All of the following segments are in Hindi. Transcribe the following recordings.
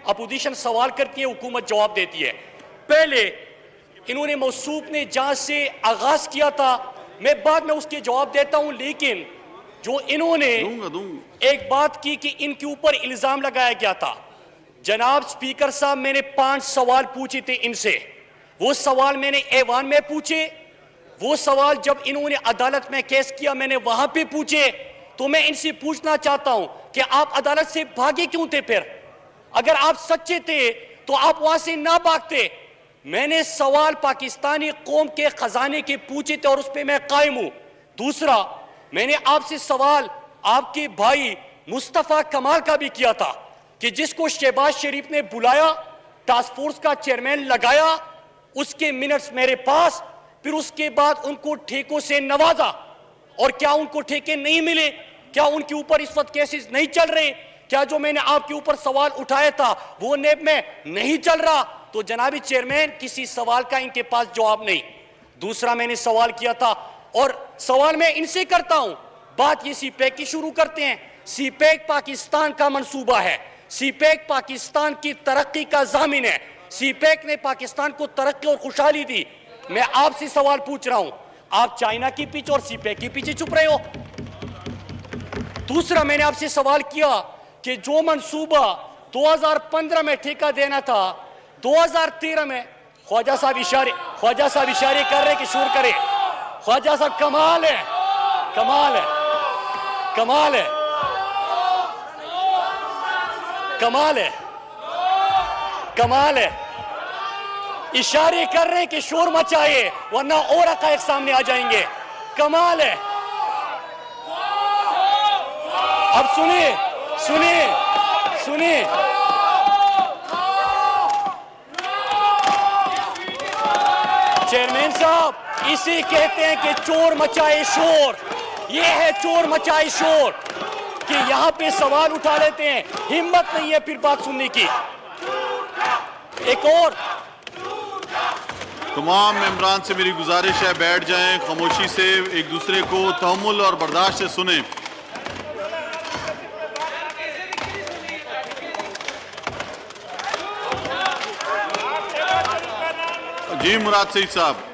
अपोजिशन सवाल करती है, हुकूमत जवाब देती है। पहले इन्होंने मौसूफ ने जहां से आगाज किया था, मैं बाद में उसके जवाब देता हूं, लेकिन जो इन्होंने एक बात की कि इनके ऊपर इल्जाम लगाया गया था। जनाब स्पीकर साहब, मैंने 5 सवाल पूछे थे इनसे। वो सवाल मैंने ऐवान में पूछे, वो सवाल जब इन्होंने अदालत में केस किया मैंने वहां पे पूछे। तो मैं इनसे पूछना चाहता हूं कि आप अदालत से भागे क्यों थे? फिर अगर आप सच्चे थे तो आप वहां से ना भागते। मैंने सवाल पाकिस्तानी कौम के खजाने के पूछे थे और उस पर मैं कायम हूं। दूसरा, मैंने आपसे सवाल आपके भाई मुस्तफा कमाल का भी किया था कि जिसको शहबाज शरीफ ने बुलाया, टास्क फोर्स का चेयरमैन लगाया, उसके मिनट्स मेरे पास, फिर उसके बाद उनको ठेकों से नवाजा और क्या उनको ठेके नहीं मिले? क्या उनके ऊपर इस वक्त केसेस नहीं चल रहे? क्या जो मैंने आपके ऊपर सवाल उठाया था वो नेब में नहीं चल रहा? तो जनाबी चेयरमैन, किसी सवाल का इनके पास जवाब नहीं। दूसरा, मैंने सवाल किया था और सवाल मैं इनसे करता हूं, बात ये सीपैक की शुरू करते हैं। सीपैक पाकिस्तान का मंसूबा है, सीपैक पाकिस्तान की तरक्की का जामिन है, सीपैक ने पाकिस्तान को तरक्की और खुशहाली दी। मैं आपसे सवाल पूछ रहा हूं, आप चाइना के पीछे और सीपैक के पीछे चुप रहे हो। दूसरा, मैंने आपसे सवाल किया कि जो मंसूबा 2015 में ठेका देना था, 2013 में ख्वाजा साहब इशारे कर रहे कि शोर करे। ख्वाजा साहब, कमाल है, कमाल है, कमाल है, कमाल है, कमाल है। इशारे कर रहे हैं कि शोर मचाए वरना और हक़ाइक़ सामने आ जाएंगे। कमाल है। अब सुनिए सुनिए सुनिए, चेयरमैन साहब, इसे कहते हैं कि चोर मचाए शोर। ये है चोर मचाए शोर कि यहां पे सवाल उठा लेते हैं, हिम्मत नहीं है फिर बात सुनने की। एक और, तमाम मेंबरान से मेरी गुजारिश है, बैठ जाएं, खामोशी से एक दूसरे को तहम्मुल और बर्दाश्त से सुने। जी मुराद सईद साहब।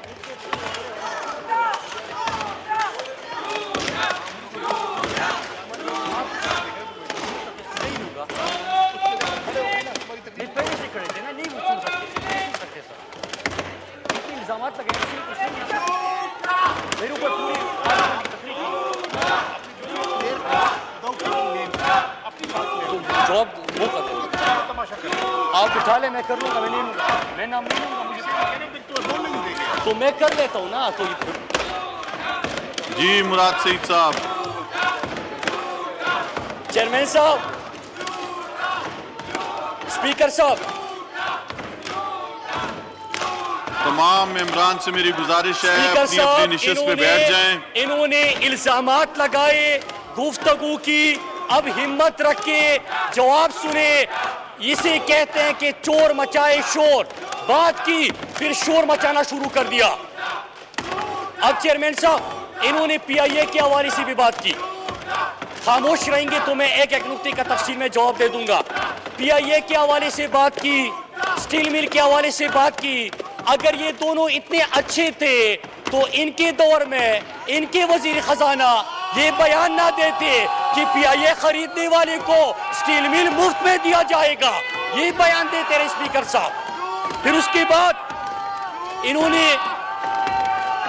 आप उठा ले, मैं कर लूंगा, मैं नाम नहीं लूंगा, मुझे तो मैं कर लेता हूं ना। तो जी मुराद सईद साहब। चेयरमैन साहब, स्पीकर साहब, तमाम मेंबरान से मेरी गुजारिश है, अपनी अपनी निशिस्त पे बैठ जाएं। इन्होंने इल्जामात लगाए गुफ्तगू की, अब हिम्मत रख के जवाब सुने। इसे कहते हैं कि चोर मचाए शोर। बात की, फिर शोर मचाना शुरू कर दिया। अब चेयरमैन साहब, इन्होंने पीआईए के हवाले से भी बात की। खामोश रहेंगे तो मैं एक एक नुक्ते का तफसील में जवाब दे दूंगा। पीआईए के हवाले से बात की, स्टील मिल के हवाले से बात की। अगर ये दोनों इतने अच्छे थे तो इनके दौर में इनके वजीर खजाना ये बयान ना देते कि पीआईए खरीदने वाले को स्टील मिल मुफ्त में दिया जाएगा। ये बयान देते रहे स्पीकर साहब। फिर उसके बाद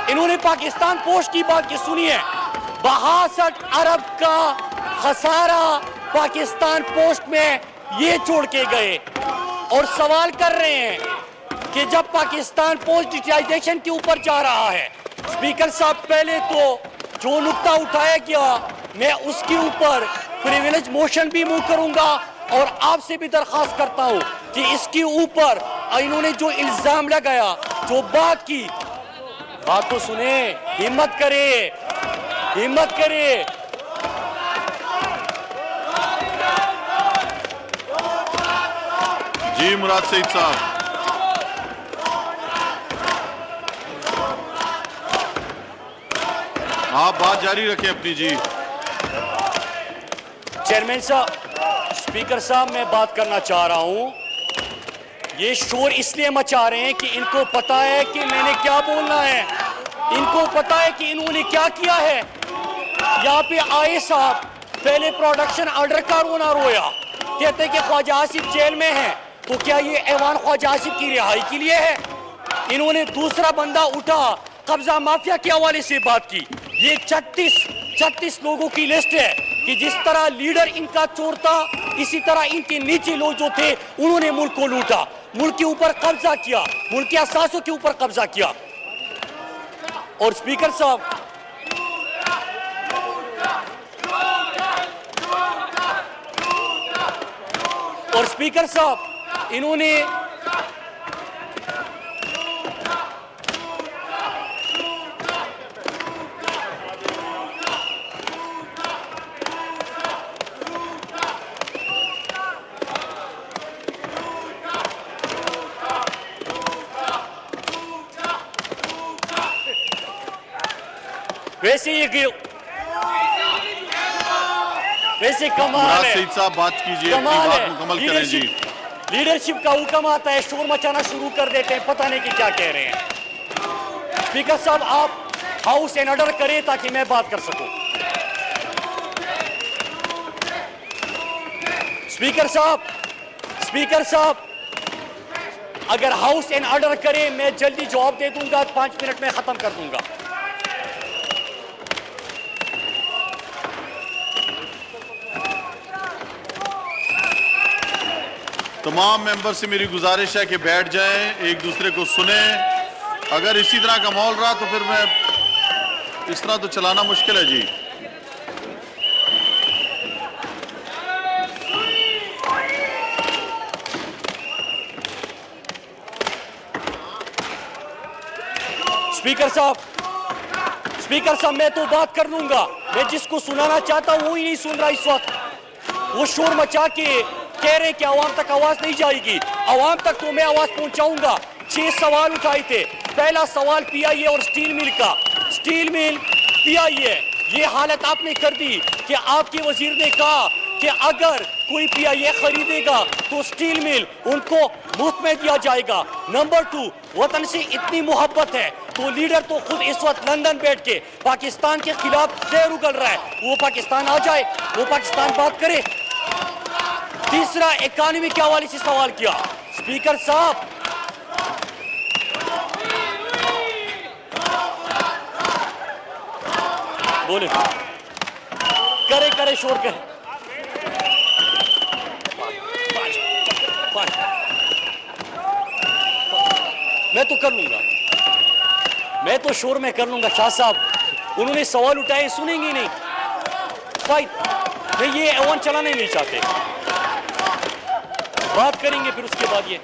इन्होंने पाकिस्तान पोस्ट की बात की, सुनिए। 62 अरब का खसारा पाकिस्तान पोस्ट में ये छोड़ के गए और सवाल कर रहे हैं कि जब पाकिस्तान पोस्ट डिजिटाइजेशन के ऊपर जा रहा है। स्पीकर साहब, पहले तो जो नुक्ता उठाया गया मैं उसके ऊपर प्रिविलेज मोशन भी मूव करूंगा और आपसे भी दरखास्त करता हूं कि इसके ऊपर इन्होंने जो इल्जाम लगाया, जो बात की, बात तो सुने, हिम्मत करे, हिम्मत करे। जी मुराद सईद साहब। आप बात जारी रखें अपनी। जी चेयरमैन साहब, स्पीकर साहब, मैं बात करना चाह रहा हूं ये शोर इसलिए मचा रहे हैं कि इनको पता है कि मैंने क्या बोलना है, इनको पता है कि इन्होंने क्या किया है। यहाँ पे आए साहब पहले प्रोडक्शन ऑर्डर का रोना रोया, कहते हैं कि ख्वाजा आसिफ जेल में है, तो क्या ये ऐवान ख्वाजा आसिफ की रिहाई के लिए है? इन्होंने दूसरा बंदा उठा, कब्जा माफिया के हवाले से बात की। ये 36 लोगों की लिस्ट है कि जिस तरह लीडर इनका चोर था, इसी तरह इनके नीचे लोग जो थे उन्होंने मुल्क को लूटा, मुल्क के ऊपर कब्जा किया, मुल्क के असासों के ऊपर कब्जा किया। और स्पीकर साहब, इन्होंने वैसे कमाल है। सईद साहब बात कीजिए, अपनी बात मुकम्मल करें जी। लीडरशिप का हुक्म आता है, शोर मचाना शुरू कर देते हैं, पता नहीं कि क्या कह रहे हैं। स्पीकर साहब, आप हाउस एंड ऑर्डर करें ताकि मैं बात कर सकूं। स्पीकर साहब, अगर हाउस एंड ऑर्डर करें मैं जल्दी जवाब दे दूंगा, 5 मिनट में खत्म कर दूंगा। तमाम मेंबर से मेरी गुजारिश है कि बैठ जाएं, एक दूसरे को सुने। अगर इसी तरह का माहौल रहा तो फिर मैं इस तरह तो चलाना मुश्किल है जी। स्पीकर साहब, मैं तो बात कर लूंगा, मैं जिसको सुनाना चाहता हूं वो ही नहीं सुन रहा इस वक्त। वो शोर मचा के कह रहे कि आवाम तक आवाज नहीं जाएगी। आवाम तक तो मैं आवाज पहुंचाऊंगा। 6 सवाल उठाए थे। पहला सवाल पीआईए और स्टील मिल का। स्टील मिल, पीआईए, ये हालत आपने कर दी कि आपके वजीर ने कहा कि अगर कोई पीआईए खरीदेगा तो स्टील मिल उनको मुफ्त में दिया जाएगा। नंबर 2, वतन से इतनी मोहब्बत है तो लीडर तो खुद इस वक्त लंदन बैठ के पाकिस्तान के खिलाफ जहर उगल रहा है, वो पाकिस्तान आ जाए, वो पाकिस्तान बात करे। तीसरा, इकोनॉमी के हवाले से सवाल किया। स्पीकर साहब, बोले, करे शोर करे। मैं तो कर लूंगा, मैं तो शोर में कर लूंगा। शाह साहब, उन्होंने सवाल उठाए, सुनेंगे नहीं। फाइट, ये ऐवान चलाना ही नहीं चाहते। बात करेंगे फिर उसके बाद। ये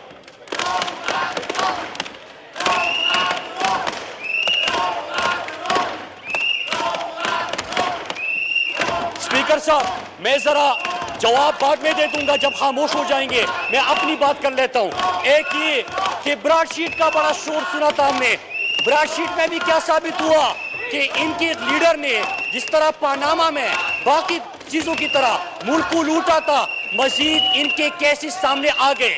स्पीकर साहब, मैं जरा जवाब बाद में दे दूंगा जब खामोश हो जाएंगे। मैं अपनी बात कर लेता हूं। एक ये कि ब्रॉडशीट का बड़ा शोर सुना था हमने। ब्रॉडशीट में भी क्या साबित हुआ कि इनके लीडर ने जिस तरह पानामा में बाकी चीजों की तरह मुल्क को लूटा था, मजीद इनके केसेस सामने आ गए।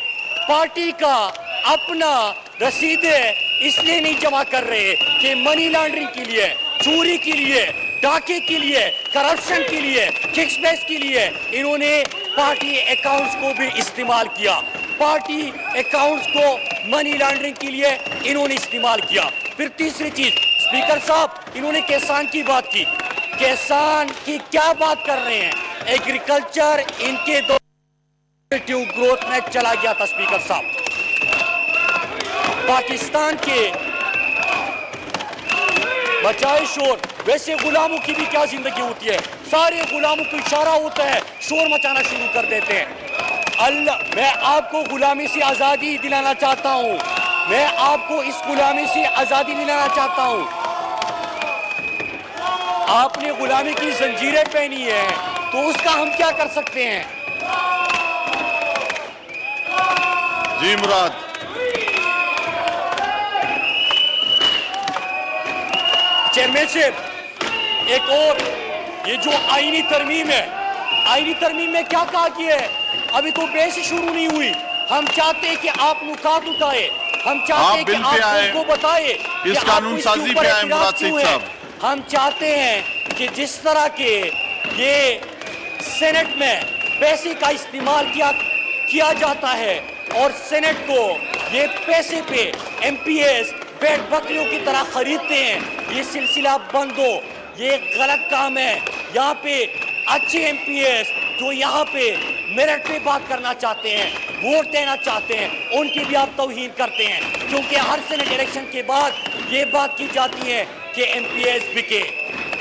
पार्टी का अपना रसीदें इसलिए नहीं जमा कर रहे कि मनी लॉन्ड्रिंग के लिए, चोरी के लिए, डाके के लिए, करप्शन के लिए, किक्सबैक्स के लिए इन्होंने पार्टी अकाउंट्स को भी इस्तेमाल किया। पार्टी अकाउंट्स को मनी लॉन्ड्रिंग के लिए इन्होंने इस्तेमाल किया। फिर तीसरी चीज, स्पीकर साहब, इन्होंने किसान की बात की। किसान की क्या बात कर रहे हैं? एग्रीकल्चर इनके दो ग्रोथ में चला गया था। स्पीकर साहब, पाकिस्तान के बचाए शोर। वैसे गुलामों की भी क्या जिंदगी होती है, सारे गुलामों को इशारा होता है, शोर मचाना शुरू कर देते हैं। अल्लाह, मैं आपको गुलामी से आजादी दिलाना चाहता हूं, मैं आपको इस गुलामी से आजादी दिलाना चाहता हूं। आपने गुलामी की जंजीरें पहनी है तो उसका हम क्या कर सकते हैं? जी मुराद, चेयरमैन साहब, एक और, ये जो आईनी तरमीम है, आईनी तरमीम में क्या कहा गया है? अभी तो बहस शुरू नहीं हुई, हम चाहते हैं कि आप नुकात उठाए, हम चाहते हैं कि आप उनको बताए इस कानून साजी पे आए मुराद सईद साहब। हम चाहते हैं कि जिस तरह के ये सेनेट में पैसे का इस्तेमाल किया जाता है और सेनेट को ये पैसे पे एमपीएस भेड़ बकरियों की तरह खरीदते हैं, ये सिलसिला बंद हो। ये गलत काम है। यहाँ पे अच्छे एमपीएस जो यहाँ पे मेरिट पे बात करना चाहते हैं, वोट देना चाहते हैं, उनकी भी आप तौहीन करते हैं, क्योंकि हर सेनेट इलेक्शन के बाद ये बात की जाती है कि एमपीएस बिके,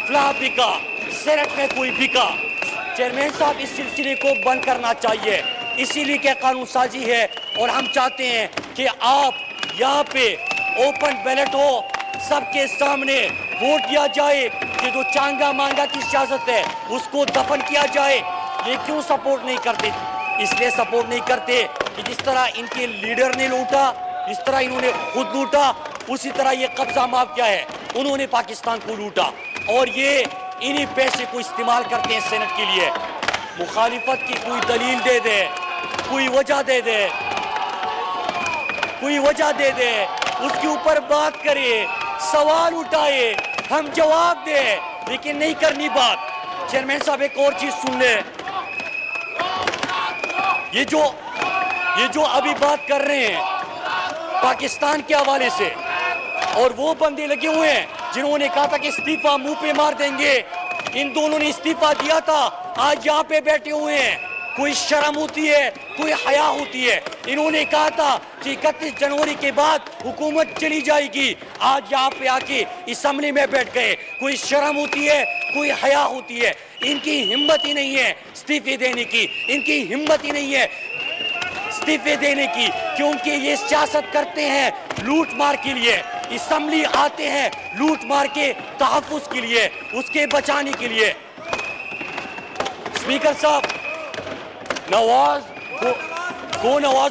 फ्ला बिका, सेनेट में कोई बिका। चेयरमैन साहब, इस सिलसिले को बंद करना चाहिए, इसीलिए क्या कानून साजी है। और हम चाहते हैं कि आप यहाँ पे ओपन बैलेट हो, सबके सामने वोट दिया जाए कि जो चांगा मांगा की सियासत है उसको दफन किया जाए। ये क्यों सपोर्ट नहीं करते? इसलिए सपोर्ट नहीं करते कि जिस तरह इनके लीडर ने लूटा, जिस तरह इन्होंने खुद लूटा, उसी तरह ये कब्जा माफिया है, उन्होंने पाकिस्तान को लूटा और ये इन्हीं पैसे को इस्तेमाल करते हैं सेनेट के लिए। मुखालिफत की कोई दलील दे दे, कोई वजह दे दे, कोई वजह दे दे, उसके ऊपर बात करे, सवाल उठाए, हम जवाब दे, लेकिन नहीं करनी बात। चेयरमैन साहब, एक और चीज सुन ले, ये जो अभी बात कर रहे हैं पाकिस्तान के हवाले से, और वो बंदे लगे हुए हैं जिन्होंने कहा था कि इस्तीफा मुंह पे मार देंगे, इन दोनों ने इस्तीफा दिया था, आज यहाँ पे बैठे हुए हैं। कोई शर्म होती है, कोई हया होती है। इन्होंने कहा था कि 31 जनवरी के बाद हुकूमत चली जाएगी, आज यहाँ पे आके असम्बली में बैठ गए। कोई शर्म होती है, कोई हया होती है। इनकी हिम्मत ही नहीं है इस्तीफे देने की, इनकी हिम्मत ही नहीं है इस्तीफे देने की, क्योंकि ये सियासत करते हैं लूट मार के लिए। असम्बली आते हैं लूट मार के तहफ़्फ़ुज़ के लिए, उसके बचाने के लिए। स्पीकर साहब, नवाज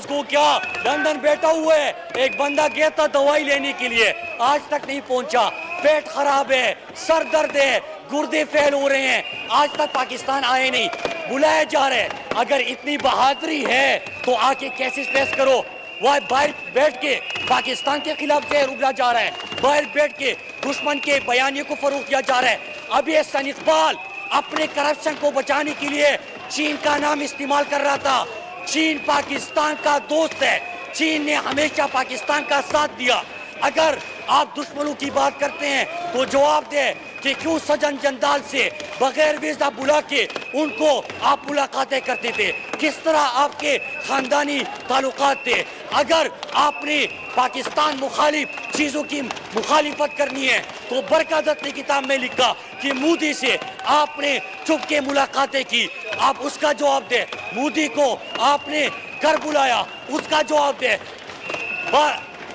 को क्या लंदन बैठा हुआ है, एक बंदा गया था दवाई लेने के लिए, आज तक नहीं पहुंचा। पेट खराब है, सर दर्द है, गुर्दे फेल हो रहे हैं, आज तक पाकिस्तान आए नहीं, बुलाया जा रहा है। अगर इतनी बहादुरी है तो आके कैसे फेस करो। वह बाहर बैठ के पाकिस्तान के खिलाफ जहर उगला जा रहा है, बाहर बैठ के दुश्मन के बयानियों को फरोग किया जा रहा है। अभी हसन इकबाल अपने करप्शन को बचाने के लिए चीन का नाम इस्तेमाल कर रहा था। चीन पाकिस्तान का दोस्त है, चीन ने हमेशा पाकिस्तान का साथ दिया। अगर आप दुश्मनों की बात करते हैं तो जवाब दे कि क्यों सजन जंदाल से बगैर वीजा बुला के उनको आप मुलाकातें करते थे, किस तरह आपके खानदानी ताल्लुकात थे। अगर आपने पाकिस्तान मुखालिफ चीज़ों की मुखालिफत करनी है तो बरकत ने किताब में लिखा कि मोदी से आपने चुप के मुलाकातें की, आप उसका जवाब दे। मोदी को आपने घर बुलाया, उसका जवाब दे।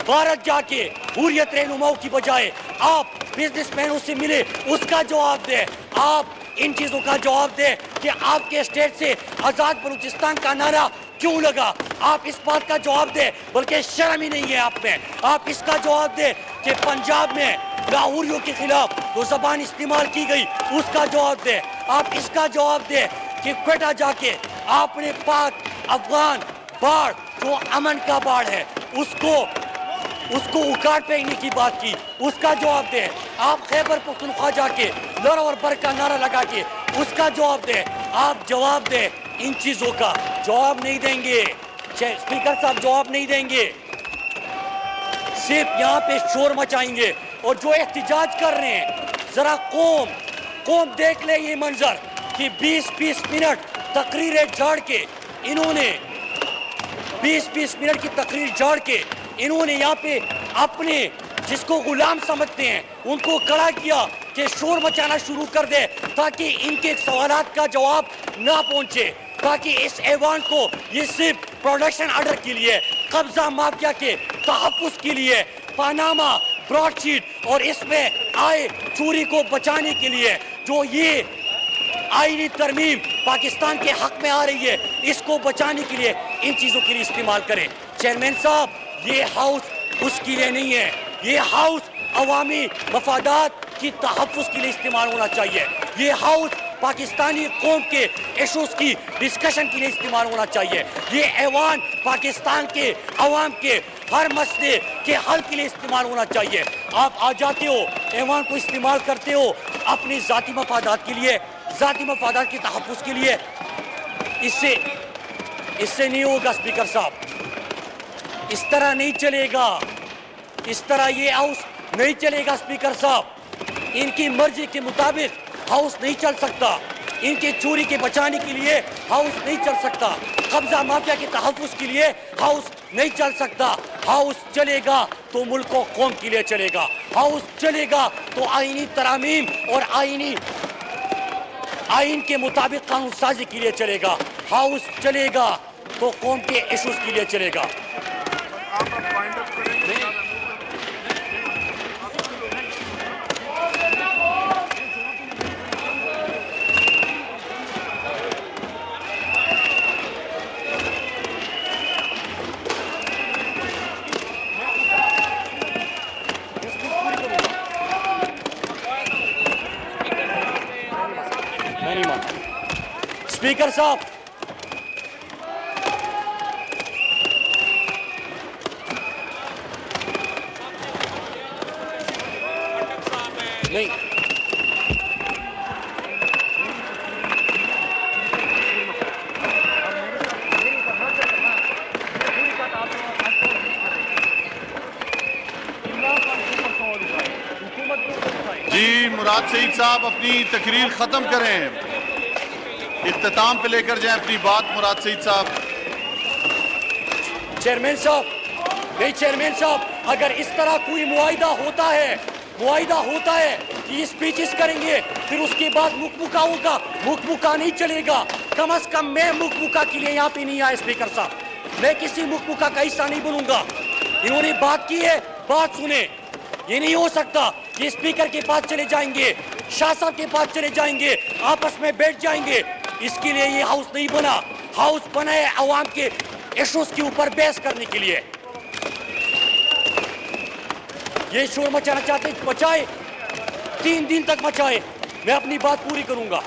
भारत जाके हुर्रियत रहनुमाओं की बजाय आप बिजनेसमैनों से मिले, उसका जवाब दे। आप इन चीज़ों का जवाब दे कि आपके स्टेट से आज़ाद बलूचिस्तान का नारा क्यों लगा, आप इस बात का जवाब दे। बल्कि शर्म ही नहीं है आप में। आप इसका जवाब दे कि पंजाब में लाहौरियों के खिलाफ जो ज़बान इस्तेमाल की गई, उसका जवाब दे। आप इसका जवाब दे कि क्वेटा जाके आपने पाक अफगान बाढ़ जो अमन का बाढ़ है उसको उखाड़ फेंकने की बात की, उसका जवाब दे। आप खैबर पख्तूनख्वा जाके लड़ और बर का नारा लगा के उसका जवाब दे। आप जवाब दे, इन चीज़ों का जवाब नहीं देंगे। स्पीकर साहब जवाब नहीं देंगे, सिर्फ यहाँ पे शोर मचाएंगे। और जो एहतिजाज कर रहे हैं, जरा कौम देख ले ये मंजर कि 20-20 मिनट तकरीरें झाड़ के इन्होंने 20-20 मिनट की तकरीर झाड़ के इन्होंने यहाँ पे अपने जिसको गुलाम समझते हैं उनको खड़ा किया कि शोर मचाना शुरू कर दे, ताकि इनके सवालात का जवाब ना पहुंचे, ताकि इस ऐवान को ये सिर्फ प्रोडक्शन ऑर्डर के लिए, कब्जा माफिया के तहफ़्फ़ुज़ के लिए, पानामा ब्रॉडशीट और इसमें आए चोरी को बचाने के लिए जो ये आईनी तरमीम पाकिस्तान के हक में आ रही है, इसको बचाने के लिए इन चीज़ों के लिए इस्तेमाल करें। चेयरमैन साहब, ये हाउस उसके लिए नहीं है, ये हाउस अवामी मफादात की तहफ़्फ़ुज़ के लिए इस्तेमाल होना चाहिए। ये हाउस पाकिस्तानी कौम के इशूज़ की डिस्कशन के लिए इस्तेमाल होना चाहिए। ये ऐवान पाकिस्तान के अवाम के हर मसले के हल के लिए इस्तेमाल होना चाहिए। आप आ जाते हो, ऐवान को इस्तेमाल करते हो अपनी ज़ाती मफादात के लिए, ज़ाती मफादात के तहफ़्फ़ुज़ के लिए। इससे नहीं होगा स्पीकर साहब, इस तरह नहीं चलेगा, इस तरह ये हाउस नहीं चलेगा स्पीकर साहब। इनकी मर्जी के मुताबिक हाउस नहीं चल सकता, इनके चोरी के बचाने के लिए हाउस नहीं चल सकता, कब्जा माफिया के तहफ़्फ़ुज़ के लिए हाउस नहीं चल सकता। हाउस चलेगा तो मुल्क और कौम के लिए चलेगा, हाउस चलेगा तो आईनी तरामीम और आइन के मुताबिक कानून साजी के लिए चलेगा, हाउस चलेगा तो कौम के इशूज़ के लिए चलेगा। स्पीकर साहब, नहीं जी, मुराद सईद साहब अपनी तकरीर ख़त्म करें, इख्तिताम पे लेकर जाएं अपनी बात। मुराद सईद साहब। चेयरमैन साहब, नहीं चेयरमैन साहब, अगर इस तरह कोई मुआहिदा होता है कि ये स्पीचेस करेंगे फिर उसके बाद मुकमुका होगा, मुकमुका नहीं चलेगा। कम अज कम मैं मुकमुका के लिए यहाँ पे नहीं आया स्पीकर साहब, मैं किसी मुकमुका का हिस्सा नहीं बनूंगा। इन्होंने बात की है, बात सुने। ये नहीं हो सकता, ये स्पीकर के पास चले जाएंगे, शाह साहब के पास चले जाएंगे, आपस में बैठ जाएंगे। इसके लिए ये हाउस नहीं बना, हाउस बना है अवाम के इशूज़ के ऊपर बहस करने के लिए। ये शोर मचाना चाहते मचाए, 3 दिन तक मचाए, मैं अपनी बात पूरी करूंगा।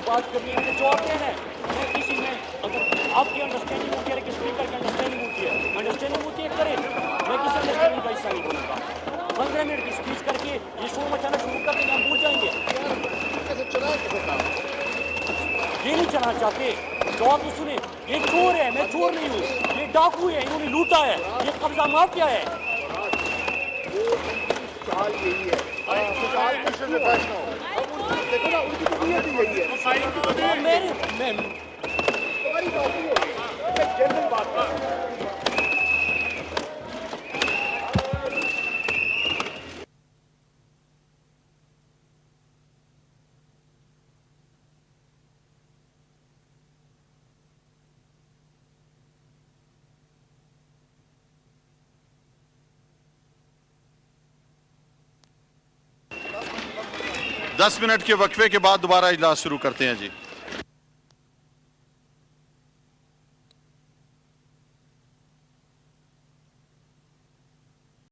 बात करनी है, जो आप कह रहे हैं, मैं किसी में अगर आपकी अंडरस्टैंडिंग होती है कि स्पीकर की अंडरस्टैंडिंग होती है करें, मैं किसी अंडरस्टैंडिंग का हिस्सा नहीं बनूंगा। 15 मिनट की स्पीच करके ये शोर मचाना शुरू कर देंगे, हम भूल जाएंगे। ये नहीं चलाना चाहते, जवाब तो सुने। ये चोर है, मैं चोर नहीं हूँ, ये डाकू है, इन्होंने लूटा है, ये कब्जा माफिया है। देखो ना, उनकी तो नीयत ही यही है। तुम्हारी बात नहीं होगी, मैं जनरल बात कर रहा हूं। दस मिनट के वक्फे के बाद दोबारा इजलास शुरू करते हैं जी।